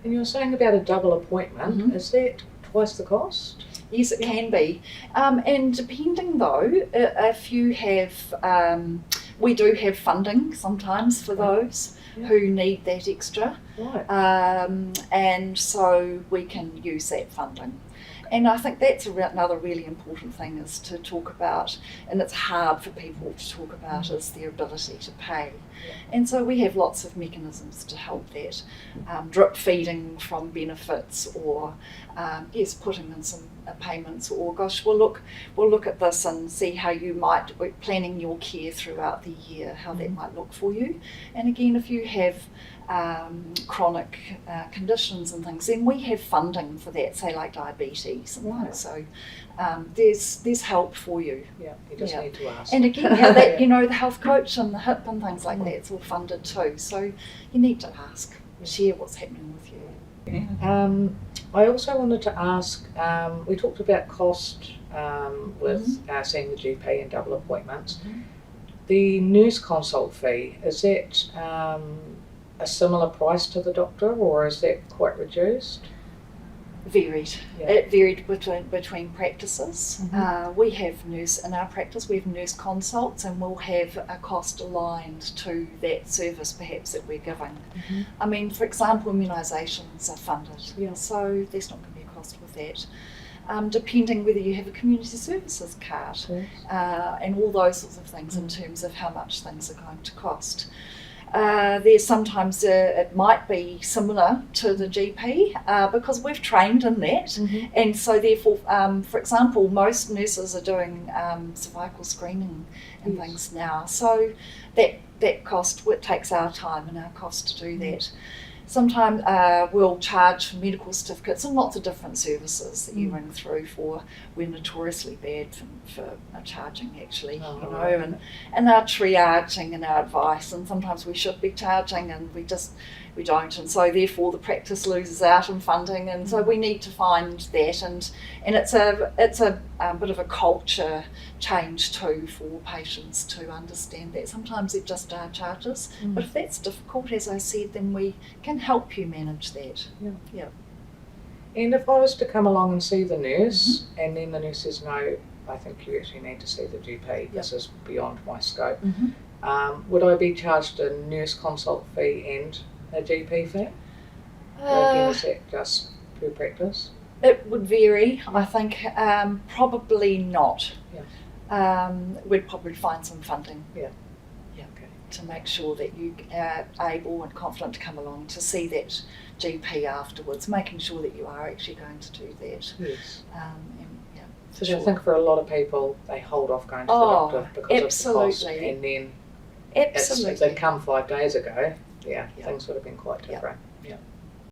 And you're saying about a double appointment, is that twice the cost? Yes, it can be. And depending though, if you have, we do have funding sometimes for those who need that extra. Right. And so we can use that funding. And I think that's another really important thing is to talk about, and it's hard for people to talk about, is their ability to pay. And so we have lots of mechanisms to help that. Drip feeding from benefits, or putting in some payments, or we'll look at this and see how you might, planning your care throughout the year, how that might look for you. And again, if you have chronic conditions and things, then we have funding for that, say like diabetes and things. So there's help for you. Yeah, you just need to ask. And again, that the health coach and the HIP and things like that's all funded too. So you need to ask, share what's happening with you. I also wanted to ask, we talked about cost with seeing the GP and double appointments. The nurse consult fee, is that a similar price to the doctor, or is that quite reduced? Varied. Yeah. It varied between practices. We have in our practice we have nurse consults, and we'll have a cost aligned to that service perhaps that we're giving. I mean, for example, immunisations are funded, so there's not going to be a cost with that. Depending whether you have a community services card, and all those sorts of things in terms of how much things are going to cost. There's sometimes it might be similar to the GP because we've trained in that, and so therefore, for example, most nurses are doing cervical screening and things now. So that cost, it takes our time and our cost to do that. Sometimes we'll charge for medical certificates and lots of different services that you ring through for. We're notoriously bad for charging, actually, and our triaging and our advice, and sometimes we should be charging and we don't, and so therefore the practice loses out in funding, and so we need to find that, and it's a bit of a culture change too for patients to understand that sometimes it just are charges, but if that's difficult, as I said, then we can help you manage that. And if I was to come along and see the nurse, and then the nurse says, no, I think you actually need to see the GP, this is beyond my scope, would I be charged a nurse consult fee and a GP fee? Again, is that just per practice? It would vary. I think probably not. We'd probably find some funding. To make sure that you are able and confident to come along to see that GP afterwards, making sure that you are actually going to do that. Yes. For sure. I think for a lot of people, they hold off going to the doctor because of the cost, and then if they'd come 5 days ago, things would have been quite different.